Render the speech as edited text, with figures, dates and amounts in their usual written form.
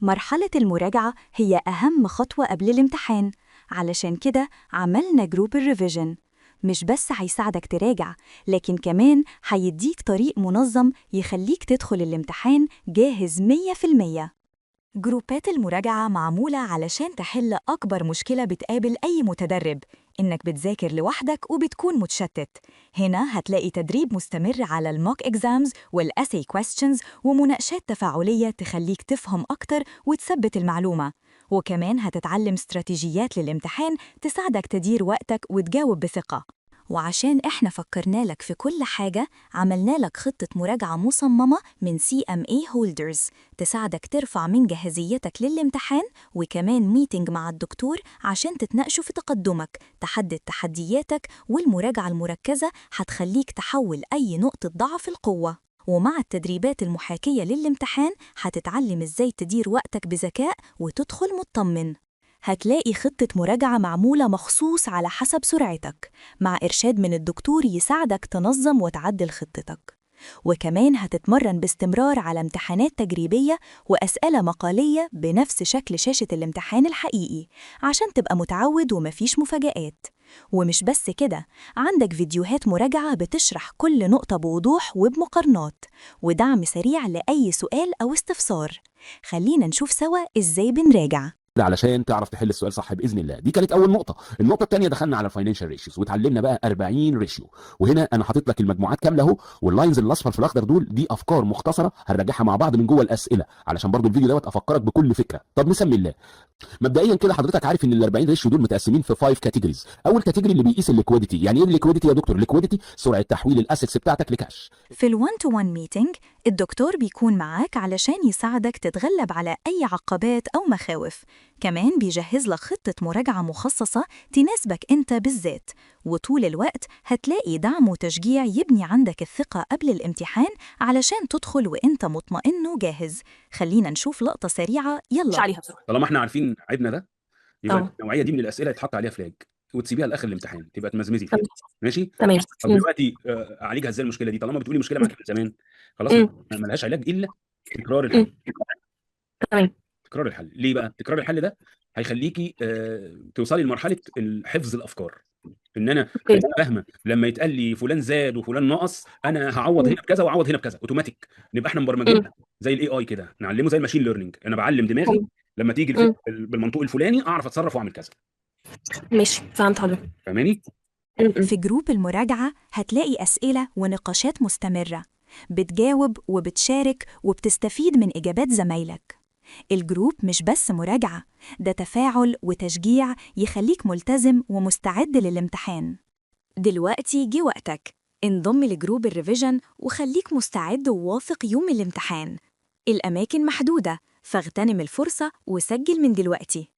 مرحلة المراجعة هي أهم خطوة قبل الامتحان، علشان كده عملنا جروب الريفيجن. مش بس هيساعدك تراجع، لكن كمان هيديك طريق منظم يخليك تدخل الامتحان جاهز 100%. جروبات المراجعة معمولة علشان تحل أكبر مشكلة بتقابل أي متدرب، إنك بتذاكر لوحدك وبتكون متشتت. هنا هتلاقي تدريب مستمر على الموك إكزامز والأسي كويستشنز ومناقشات تفاعلية تخليك تفهم أكتر وتثبت المعلومة. وكمان هتتعلم استراتيجيات للامتحان تساعدك تدير وقتك وتجاوب بثقة. وعشان إحنا فكرنا لك في كل حاجة، عملنا لك خطة مراجعة مصممة من CMA Holders تساعدك ترفع من جاهزيتك للامتحان، وكمان ميتنج مع الدكتور عشان تتناقشوا في تقدمك، تحدد تحدياتك، والمراجعة المركزة هتخليك تحول أي نقطة ضعف لقوة. ومع التدريبات المحاكية للامتحان هتتعلم إزاي تدير وقتك بذكاء وتدخل مطمن. هتلاقي خطة مراجعة معمولة مخصوص على حسب سرعتك، مع إرشاد من الدكتور يساعدك تنظم وتعدل خطتك. وكمان هتتمرن باستمرار على امتحانات تجريبية وأسئلة مقالية بنفس شكل شاشة الامتحان الحقيقي، عشان تبقى متعود ومفيش مفاجآت. ومش بس كده، عندك فيديوهات مراجعة بتشرح كل نقطة بوضوح وبمقارنات، ودعم سريع لأي سؤال أو استفسار. خلينا نشوف سوا إزاي بنراجع. علشان تعرف تحل السؤال صح باذن الله. دي كانت اول نقطه. النقطه الثانيه دخلنا على الفاينانشال ريشيوز واتعلمنا بقى 40 ريشيو. وهنا انا حاطط لك المجموعات كامله اهو، واللاينز الاصفر في الاخضر دول دي افكار مختصره هنراجعها مع بعض من جوه الاسئله، علشان برضو الفيديو دوت افكرك بكل فكره. طب نسمي الله. مبدئيا كده حضرتك عارف ان ال 40 ريشيو دول متقسمين في 5 كاتيجوريز. اول كاتيجوري اللي بيقيس الليكويديتي. يعني ايه الليكويديتي يا دكتور؟ الليكويديتي سرعه تحويل الاسيتس بتاعتك لكاش. في ال one-to-one meeting الدكتور بيكون معاك علشان يساعدك تتغلب على أي عقبات أو مخاوف. كمان بيجهز لك خطة مراجعة مخصصة تناسبك أنت بالذات، وطول الوقت هتلاقي دعم وتشجيع يبني عندك الثقة قبل الامتحان علشان تدخل وأنت مطمئن وجاهز. خلينا نشوف لقطة سريعة، مش يلا. عليها بصراحه. طالما احنا عارفين عيبنا ده، يبقى اه النوعيه دي من الاسئله يتحط عليها فلاج وتسيبيها لاخر الامتحان، تبقى تمزمزي فيها. تمام ماشي. تمام. طب دلوقتي اعالجها ازاي المشكله دي؟ طالما بتقولي مشكله معاك من زمان، خلاص امم ما لهاش علاج الا تكرار الحل. امم تمام. تكرار الحل ليه بقى؟ تكرار الحل ده هيخليكي توصلي لمرحله حفظ الافكار. ان انا اوكي. فاهمه لما يتقال لي فلان زاد وفلان نقص، انا هعوض امم هنا بكذا واعوض هنا بكذا اوتوماتيك. نبقى احنا مبرمجين امم زي الاي اي كده، نعلمه زي الماشين ليرنينج. انا بعلم دماغي لما تيجي الفكره امم بالمنطوق الفلاني اعرف اتصرف واعمل كذا. ماشي، فهمت حضرتك. فاهماني؟ امم في جروب المراجعة هتلاقي أسئلة ونقاشات مستمرة، بتجاوب وبتشارك وبتستفيد من إجابات زمايلك. الجروب مش بس مراجعة، ده تفاعل وتشجيع يخليك ملتزم ومستعد للامتحان. دلوقتي جه وقتك، انضم لجروب الريفيجن وخليك مستعد وواثق يوم الامتحان. الأماكن محدودة، فاغتنم الفرصة وسجل من دلوقتي.